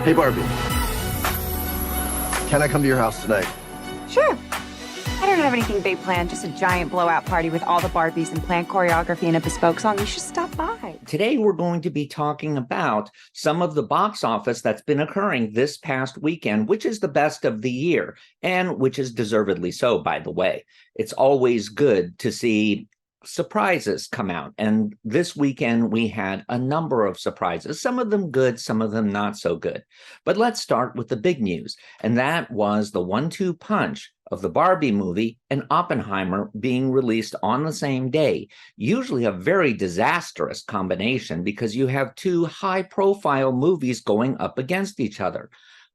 Hey, Barbie. Can I come to your house tonight? Sure. I don't have anything big planned, just a giant blowout party with all the Barbies and planned choreography and a bespoke song. You should stop by. Today, we're going to be talking about some of the box office that's been occurring this past weekend, which is the best of the year, and which is deservedly so, by the way. It's always good to see surprises come out. And this weekend, we had a number of surprises, some of them good, some of them not so good. But let's start with the big news, and that was the 1-2 punch of the Barbie movie and Oppeheimer being released on the same day. Usually a very disastrous combination because you have two high-profile movies going up against each other.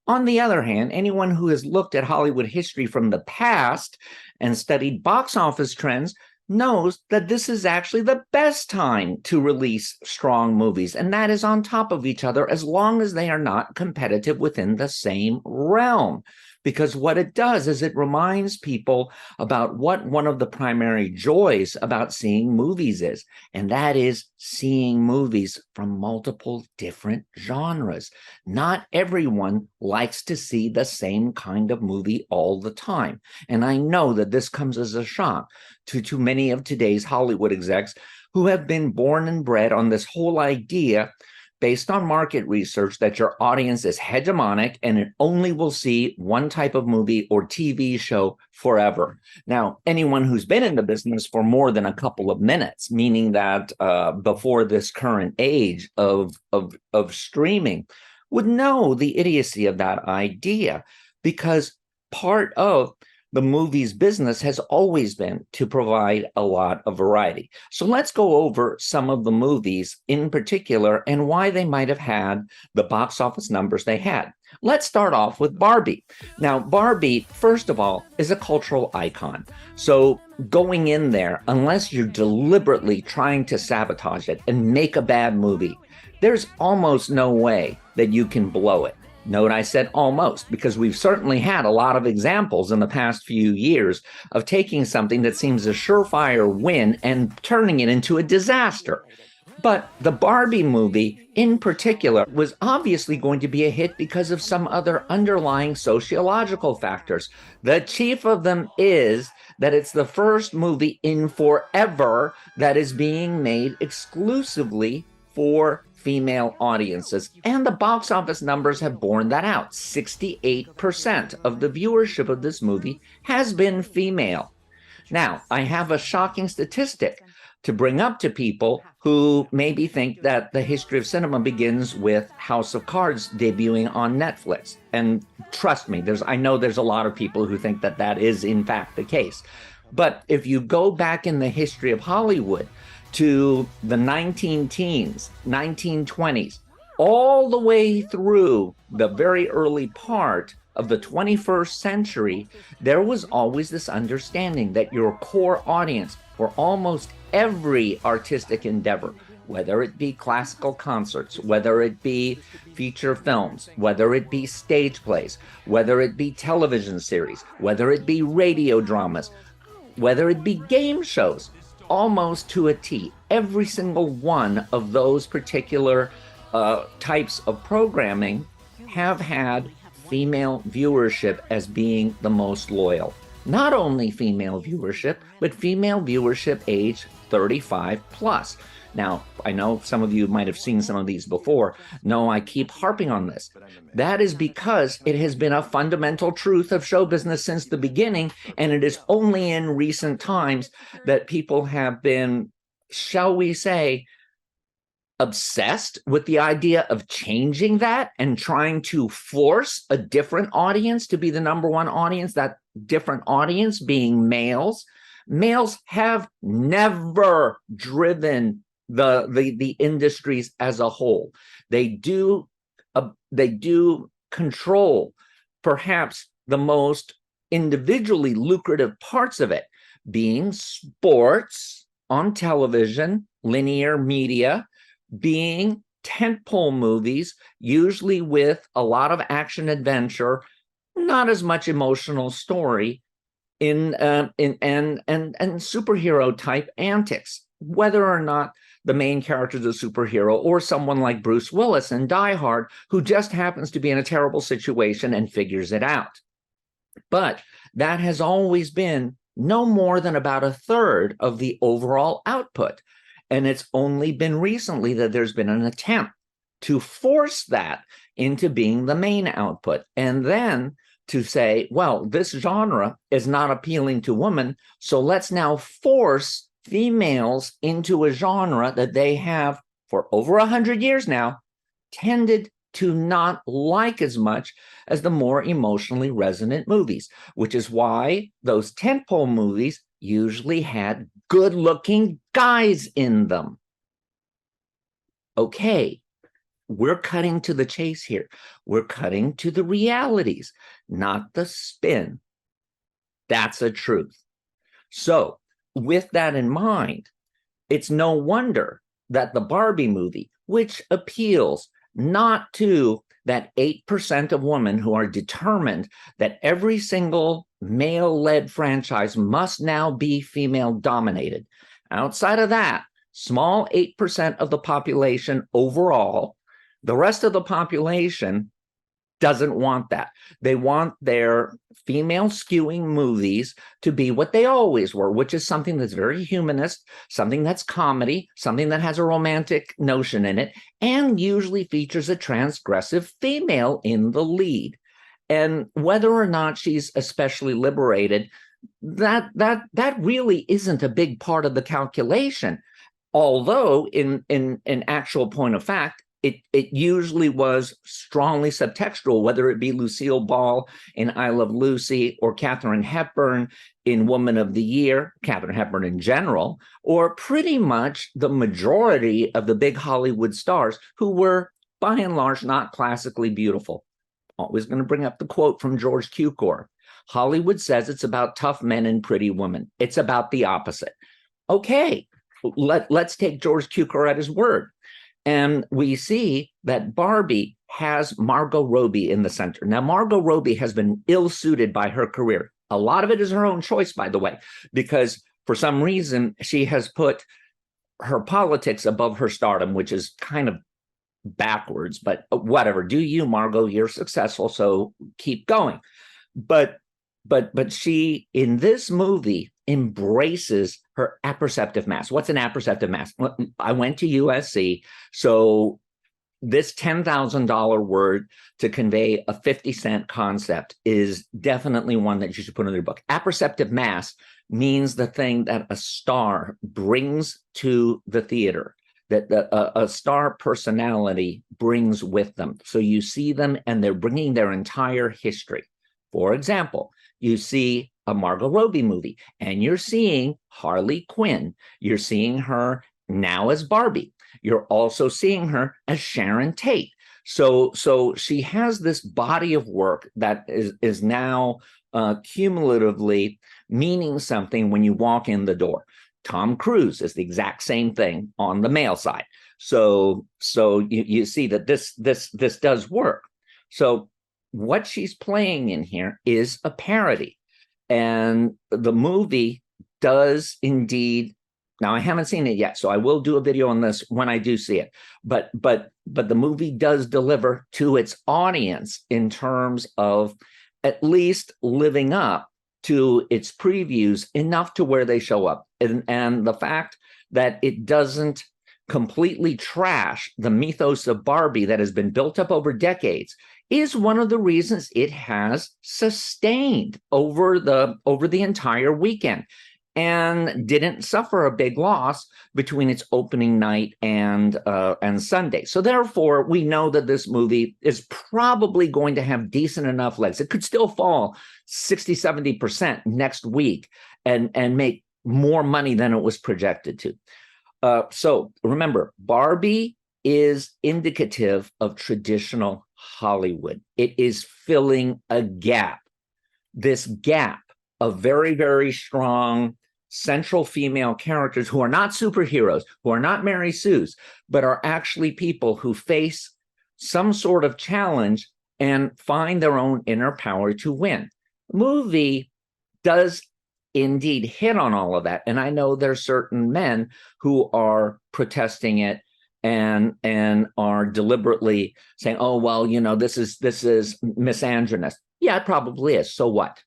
On the other hand, anyone who has looked at Hollywood history from the past and studied box office trends knows that this is actually the best time to release strong movies, and that is on top of each other as long as they are not competitive within the same realm. Because what it does is it reminds people about what one of the primary joys about seeing movies is, and that is seeing movies from multiple different genres. Not everyone likes to see the same kind of movie all the time. And I know that this comes as a shock to many of today's Hollywood execs who have been born and bred on this whole idea based on market research that your audience is hegemonic and it only will see one type of movie or TV show forever. Now, anyone who's been in the business for more than a couple of minutes, meaning that before this current age of streaming, would know the idiocy of that idea, because part of the movie's business has always been to provide a lot of variety. So let's go over some of the movies in particular and why they might have had the box office numbers they had. Let's start off with Barbie. Now, Barbie, first of all, is a cultural icon. So going in there, unless you're deliberately trying to sabotage it and make a bad movie, there's almost no way that you can blow it. Note I said almost, because we've certainly had a lot of examples in the past few years of taking something that seems a surefire win and turning it into a disaster. But the Barbie movie in particular was obviously going to be a hit because of some other underlying sociological factors. The chief of them is that it's the first movie in forever that is being made exclusively for female audiences, and the box office numbers have borne that out. 68% of the viewership of this movie has been female. Now, I have a shocking statistic to bring up to people who maybe think that the history of cinema begins with House of Cards debuting on Netflix. And trust me, I know there's a lot of people who think that that is in fact the case. But if you go back in the history of Hollywood to the 19-teens, 1920s, all the way through the very early part of the 21st century, there was always this understanding that your core audience for almost every artistic endeavor, whether it be classical concerts, whether it be feature films, whether it be stage plays, whether it be television series, whether it be radio dramas, whether it be game shows, almost to a T, every single one of those particular types of programming have had female viewership as being the most loyal. Not only female viewership, but female viewership age 35 plus. Now, I know some of you might have seen some of these before. No, I keep harping on this. That is because it has been a fundamental truth of show business since the beginning, and it is only in recent times that people have been, shall we say, obsessed with the idea of changing that and trying to force a different audience to be the number one audience, that different audience being males. Males have never driven the industries as a whole. They do control perhaps the most individually lucrative parts of it, being sports on television, linear media, being tentpole movies, usually with a lot of action adventure, not as much emotional story, and superhero type antics. Whether or not the main character is a superhero, or someone like Bruce Willis in Die Hard, who just happens to be in a terrible situation and figures it out. But that has always been no more than about a third of the overall output. And it's only been recently that there's been an attempt to force that into being the main output. And then to say, well, this genre is not appealing to women, so let's now force females into a genre that they have for over 100 years now tended to not like as much as the more emotionally resonant movies, which is why those tentpole movies usually had good-looking guys in them. Okay, we're cutting to the chase here. We're cutting to the realities, not the spin. That's a truth. So, with that in mind, it's no wonder that the Barbie movie, which appeals not to that 8% of women who are determined that every single male-led franchise must now be female-dominated. Outside of that, small 8% of the population overall, the rest of the population doesn't want that. They want their female skewing movies to be what they always were, which is something that's very humanist, something that's comedy, something that has a romantic notion in it, and usually features a transgressive female in the lead. And whether or not she's especially liberated, that really isn't a big part of the calculation. Although in actual point of fact, it usually was strongly subtextual, whether it be Lucille Ball in I Love Lucy or Katharine Hepburn in Woman of the Year, Katharine Hepburn in general, or pretty much the majority of the big Hollywood stars who were, by and large, not classically beautiful. Always going to bring up the quote from George Cukor. Hollywood says it's about tough men and pretty women. It's about the opposite. Okay, let's take George Cukor at his word. And we see that Barbie has Margot Robbie in the center. Now, Margot Robbie has been ill-suited by her career. A lot of it is her own choice, by the way, because for some reason she has put her politics above her stardom, which is kind of backwards, but whatever. Do you, Margot? You're successful, so keep going. But she, in this movie, embraces her apperceptive mass. What's an apperceptive mass? I went to USC, so this $10,000 word to convey a 50-cent concept is definitely one that you should put in your book. Apperceptive mass means the thing that a star brings to the theater, that a star personality brings with them. So you see them and they're bringing their entire history. For example, you see a Margot Robbie movie, and you're seeing Harley Quinn. You're seeing her now as Barbie. You're also seeing her as Sharon Tate. So she has this body of work that is now cumulatively meaning something when you walk in the door. Tom Cruise is the exact same thing on the male side. So you see that this does work. So what she's playing in here is a parody. And the movie does indeed, now I haven't seen it yet, so I will do a video on this when I do see it. But the movie does deliver to its audience in terms of at least living up to its previews enough to where they show up. And the fact that it doesn't completely trash the mythos of Barbie that has been built up over decades is one of the reasons it has sustained over the entire weekend and didn't suffer a big loss between its opening night and Sunday. So therefore, we know that this movie is probably going to have decent enough legs. It could still fall 60, 70% next week and make more money than it was projected to. So remember, Barbie is indicative of traditional Hollywood. It is filling a gap. This gap of very, very strong central female characters who are not superheroes, who are not Mary Sue's, but are actually people who face some sort of challenge and find their own inner power to win. The movie does indeed hit on all of that. And I know there's certain men who are protesting it and are deliberately saying, oh, well, this is misandrist. Yeah, it probably is. So what?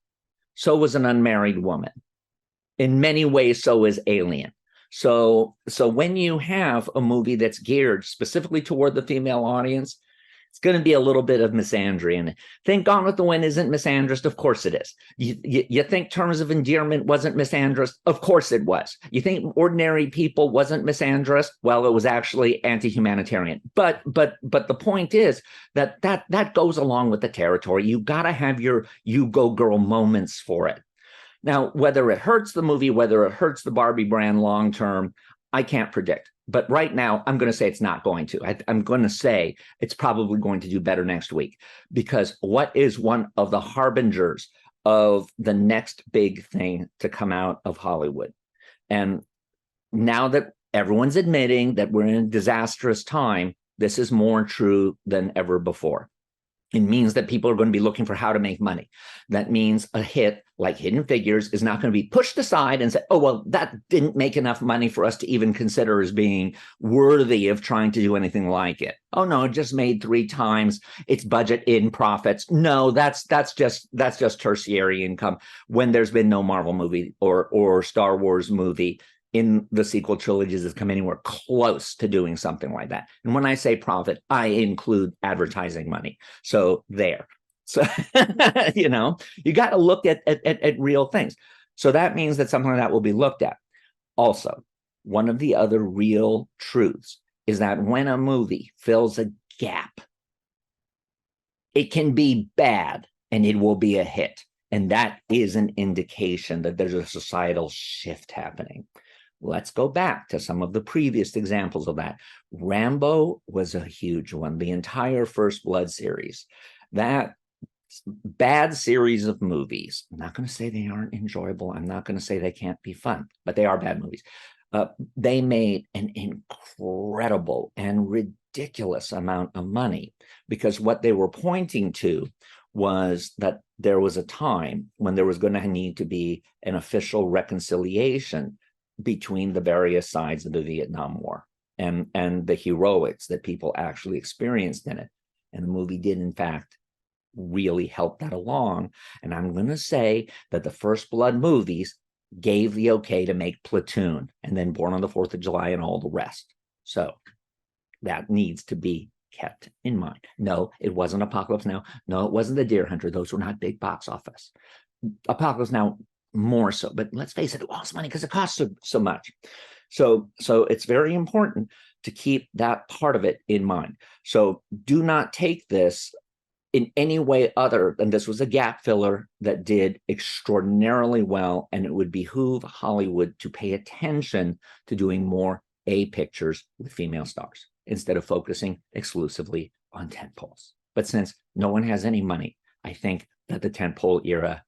So was an unmarried woman. In many ways, so is Alien. So when you have a movie that's geared specifically toward the female audience, it's going to be a little bit of misandry in it. Think Gone with the Wind isn't misandrist? Of course it is. You think Terms of Endearment wasn't misandrist? Of course it was. You think Ordinary People wasn't misandrist? Well, it was actually anti-humanitarian. But the point is that goes along with the territory. You got to have your you go girl moments for it. Now, whether it hurts the movie, whether it hurts the Barbie brand long term, I can't predict. But right now, I'm going to say it's not going to. I'm going to say it's probably going to do better next week, because what is one of the harbingers of the next big thing to come out of Hollywood? And now that everyone's admitting that we're in a disastrous time, this is more true than ever before. It means that people are going to be looking for how to make money. That means a hit like Hidden Figures is not going to be pushed aside and say, oh, well, that didn't make enough money for us to even consider as being worthy of trying to do anything like it. Oh, no, it just made 3 times its budget in profits. No, that's just tertiary income when there's been no Marvel movie or Star Wars movie in the sequel trilogies has come anywhere close to doing something like that. And when I say profit, I include advertising money. So there. So, you got to look at real things. So that means that something like that will be looked at. Also, one of the other real truths is that when a movie fills a gap, it can be bad and it will be a hit. And that is an indication that there's a societal shift happening. Let's go back to some of the previous examples of that. Rambo was a huge one, the entire First Blood series. That bad series of movies. I'm not going to say they aren't enjoyable. I'm not going to say they can't be fun, but they are bad movies. They made an incredible and ridiculous amount of money, because what they were pointing to was that there was a time when there was going to need to be an official reconciliation between the various sides of the Vietnam War and the heroics that people actually experienced in it. And the movie did, in fact, really help that along. And I'm going to say that the First Blood movies gave the okay to make Platoon and then Born on the 4th of July and all the rest. So that needs to be kept in mind. No, it wasn't Apocalypse Now. No, it wasn't The Deer Hunter. Those were not big box office. Apocalypse Now more so, but let's face it lost money because it costs so much. So it's very important to keep that part of it in mind. So do not take this in any way other than this was a gap filler that did extraordinarily well, and it would behoove Hollywood to pay attention to doing more A pictures with female stars instead of focusing exclusively on tentpoles. But since no one has any money, I think that the tentpole era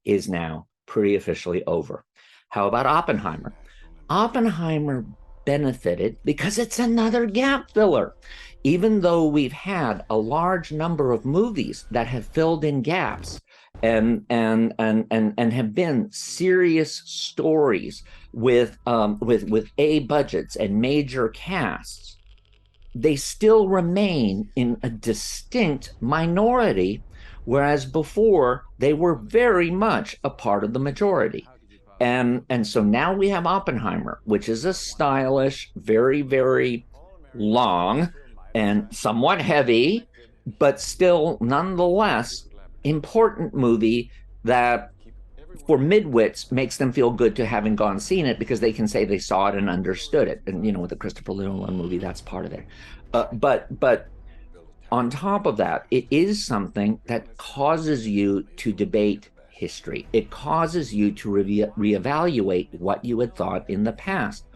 is now pretty officially over. How about Oppenheimer? Oppenheimer benefited because it's another gap filler. Even though we've had a large number of movies that have filled in gaps and have been serious stories with A budgets and major casts, they still remain in a distinct minority, whereas before they were very much a part of the majority. And so now we have Oppenheimer, which is a stylish, very, very long and somewhat heavy, but still nonetheless important movie that for midwits makes them feel good to having gone seen it, because they can say they saw it and understood it. And with the Christopher Nolan movie, that's part of it. But on top of that, it is something that causes you to debate history. It causes you to reevaluate what you had thought in the past.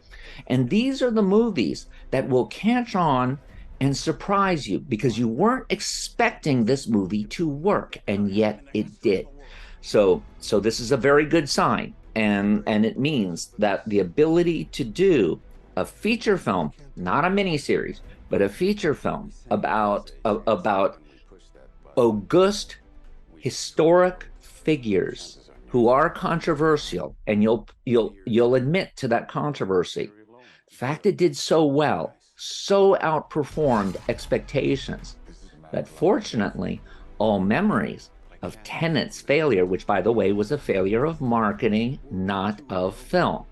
And these are the movies that will catch on and surprise you, because you weren't expecting this movie to work, and yet it did. So this is a very good sign, and it means that the ability to do a feature film, not a miniseries, but a feature film about august historic figures who are controversial, and you'll admit to that controversy. The fact it did so well, so outperformed expectations, that fortunately, all memories of Tenet's failure, which by the way was a failure of marketing, not of film.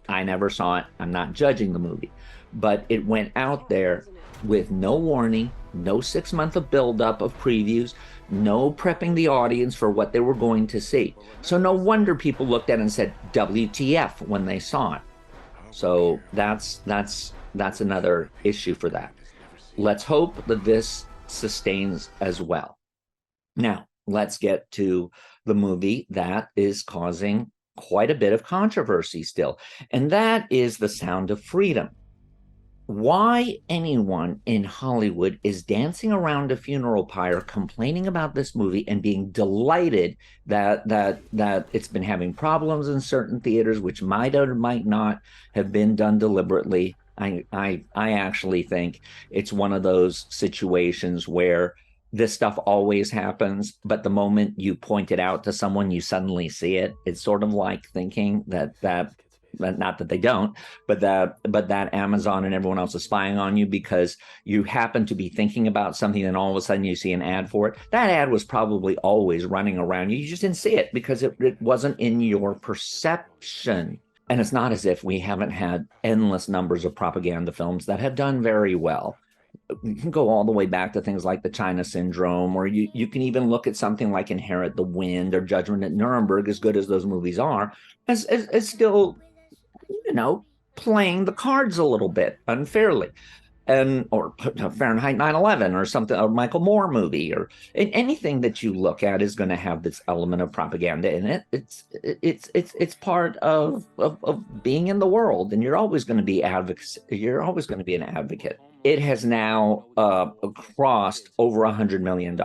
I never saw it. I'm not judging the movie, but it went out there with no warning, no 6 months of buildup of previews, no prepping the audience for what they were going to see. So no wonder people looked at it and said, WTF, when they saw it. So that's another issue for that. Let's hope that this sustains as well. Now, let's get to the movie that is causing quite a bit of controversy still, and that is The Sound of Freedom. Why anyone in Hollywood is dancing around a funeral pyre complaining about this movie and being delighted that it's been having problems in certain theaters, which might or might not have been done deliberately. I actually think it's one of those situations where this stuff always happens, but the moment you point it out to someone, you suddenly see it. It's sort of like thinking that not that they don't, but that Amazon and everyone else is spying on you because you happen to be thinking about something and all of a sudden you see an ad for it. That ad was probably always running around you. You just didn't see it because it wasn't in your perception. And it's not as if we haven't had endless numbers of propaganda films that have done very well. You can go all the way back to things like the China Syndrome, or you can even look at something like Inherit the Wind or Judgment at Nuremberg, as good as those movies are, as still, playing the cards a little bit unfairly. Or Fahrenheit 9/11 or something, a Michael Moore movie, or anything that you look at is going to have this element of propaganda in it. It's part of being in the world, and you're always going to be advocacy. You're always going to be an advocate. It has now crossed over $100 million,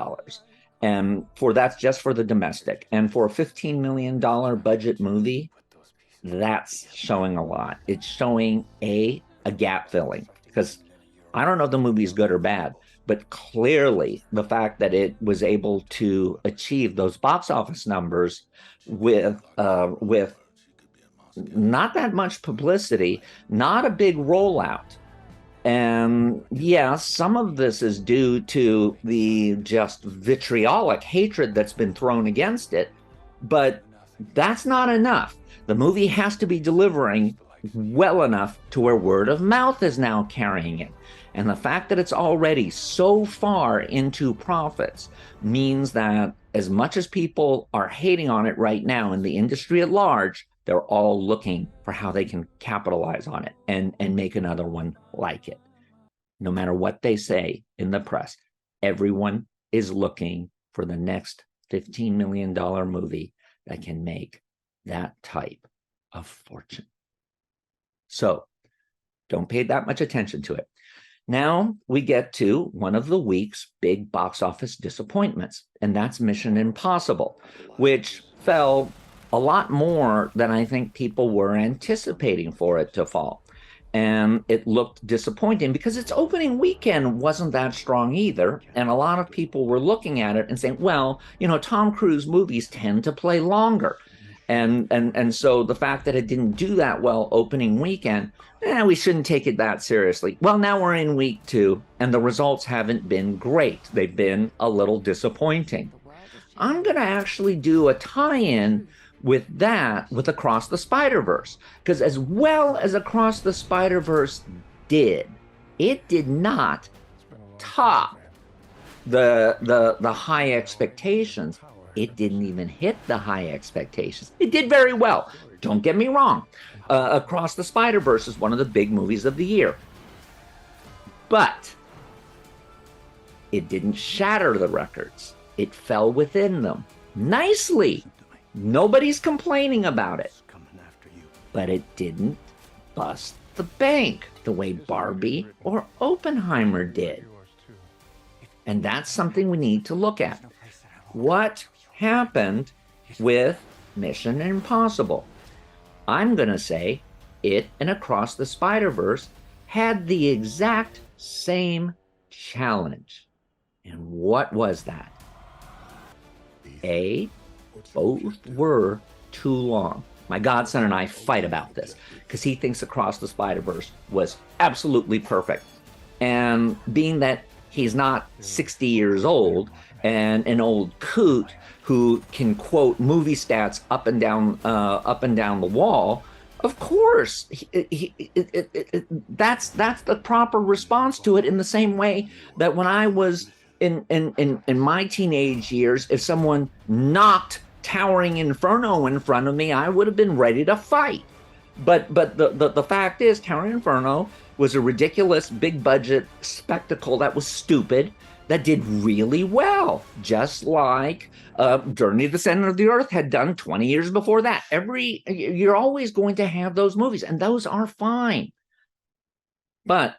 and that's just for the domestic, and for a $15 million budget movie, that's showing a lot. It's showing a gap filling, because I don't know if the movie is good or bad, but clearly the fact that it was able to achieve those box office numbers with not that much publicity, not a big rollout. And yeah, some of this is due to the just vitriolic hatred that's been thrown against it, but that's not enough. The movie has to be delivering well enough to where word of mouth is now carrying it. And the fact that it's already so far into profits means that as much as people are hating on it right now in the industry at large, they're all looking for how they can capitalize on it and make another one like it. No matter what they say in the press, everyone is looking for the next $15 million movie that can make that type of fortune. So don't pay that much attention to it. Now we get to one of the week's big box office disappointments, and that's Mission Impossible, which fell a lot more than I think people were anticipating for it to fall. And it looked disappointing because its opening weekend wasn't that strong either. And a lot of people were looking at it and saying, well, Tom Cruise movies tend to play longer. And so the fact that it didn't do that well opening weekend, we shouldn't take it that seriously. Well, now we're in week 2, and the results haven't been great. They've been a little disappointing. I'm going to actually do a tie-in with that with Across the Spider-Verse, because as well as Across the Spider-Verse did, it did not top the high expectations. It didn't even hit the high expectations. It did very well. Don't get me wrong. Across the Spider-Verse is one of the big movies of the year. But it didn't shatter the records. It fell within them nicely. Nobody's complaining about it. But it didn't bust the bank the way Barbie or Oppenheimer did. And that's something we need to look at. What happened with Mission Impossible? I'm going to say it and Across the Spider-Verse had the exact same challenge. And what was that? A, Both were too long. My godson and I fight about this because he thinks Across the Spider-Verse was absolutely perfect. And being that he's not 60 years old and an old coot who can quote movie stats up and down the wall, of course, that's the proper response to it. In the same way that when I was in my teenage years, if someone knocked Towering Inferno in front of me, I would have been ready to fight. But the fact is, Towering Inferno was a ridiculous big budget spectacle that was stupid, that did really well, just like Journey to the Center of the Earth had done 20 years before that. You're always going to have those movies, and those are fine. But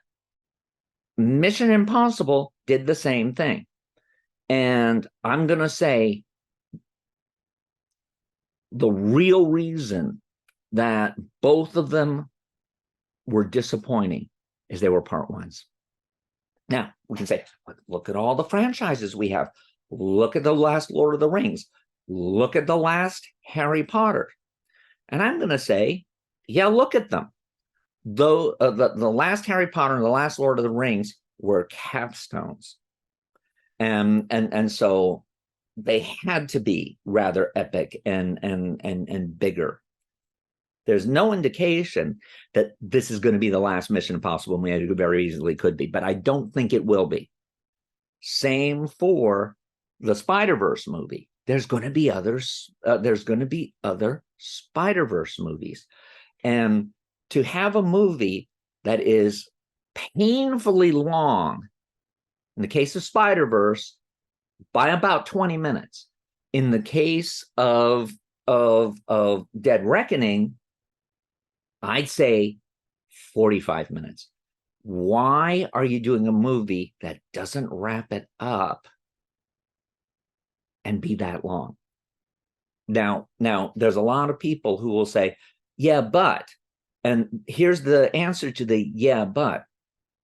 Mission Impossible did the same thing. And I'm going to say the real reason that both of them were disappointing is they were part ones. Now, we can say, look at all the franchises we have. Look at the last Lord of the Rings. Look at the last Harry Potter. And I'm going to say, yeah, look at them. Though the last Harry Potter and the last Lord of the Rings were capstones. And so they had to be rather epic and bigger. There's no indication that this is going to be the last Mission Impossible. I mean, it very easily could be, but I don't think it will be. Same for the Spider-Verse movie. There's going to be others. There's going to be other Spider-Verse movies, and to have a movie that is painfully long, in the case of Spider-Verse, by about 20 minutes. In the case of Dead Reckoning, I'd say 45 minutes. Why are you doing a movie that doesn't wrap it up and be that long? Now, there's a lot of people who will say, yeah, but, and here's the answer to the yeah, but.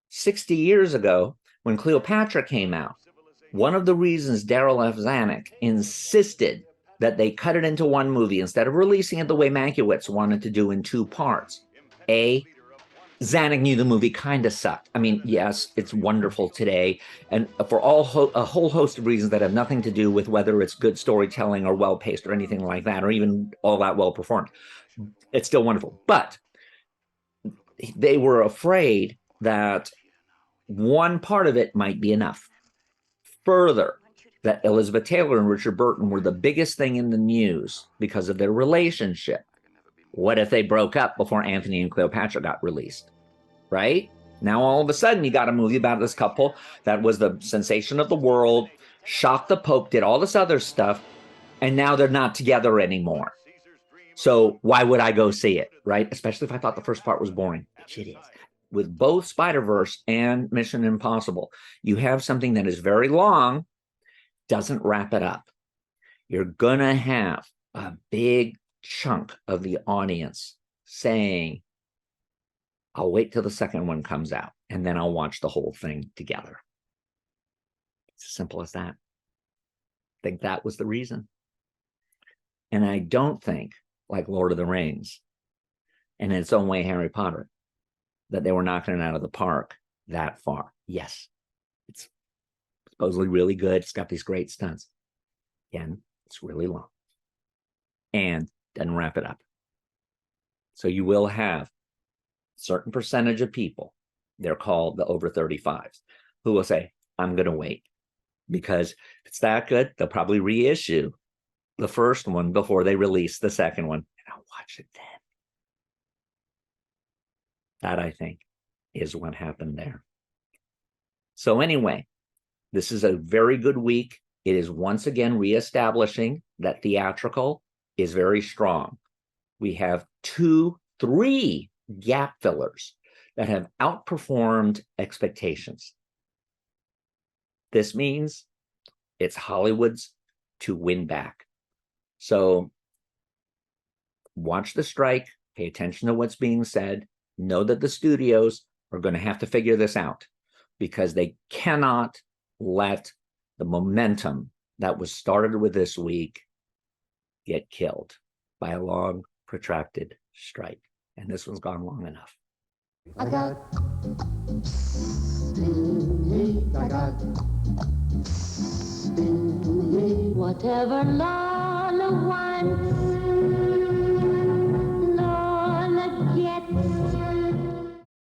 60 years ago, when Cleopatra came out, one of the reasons Darryl F. Zanuck insisted that they cut it into one movie instead of releasing it the way Mankiewicz wanted to do in two parts. Zanuck knew the movie kind of sucked. I mean, yes, it's wonderful today, and for a whole host of reasons that have nothing to do with whether it's good storytelling or well-paced or anything like that, or even all that well-performed. It's still wonderful. But they were afraid that one part of it might be enough. Further, that Elizabeth Taylor and Richard Burton were the biggest thing in the news because of their relationship. What if they broke up before Anthony and Cleopatra got released, right? Now, all of a sudden, you got a movie about this couple that was the sensation of the world, shocked the Pope, did all this other stuff, and now they're not together anymore. So why would I go see it, right? Especially if I thought the first part was boring, which it is. With both Spider-Verse and Mission Impossible, you have something that is very long, doesn't wrap it up. You're going to have a big chunk of the audience saying, I'll wait till the second one comes out, and then I'll watch the whole thing together. It's as simple as that. I think that was the reason. And I don't think, like Lord of the Rings, and in its own way Harry Potter, that they were knocking it out of the park that far. Yes, it's supposedly really good. It's got these great stunts. Again, it's really long and doesn't wrap it up. So you will have a certain percentage of people, they're called the over 35s, who will say, I'm going to wait, because if it's that good, they'll probably reissue the first one before they release the second one, and I'll watch it then. That, I think, is what happened there. So anyway, this is a very good week. It is once again reestablishing that theatrical is very strong. We have 3 gap fillers that have outperformed expectations. This means it's Hollywood's to win back. So watch the strike, pay attention to what's being said, know that the studios are going to have to figure this out, because they cannot let the momentum that was started with this week get killed by a long, protracted strike. And this one's gone long enough. I got steam heat, I got steam heat. Whatever Lola wants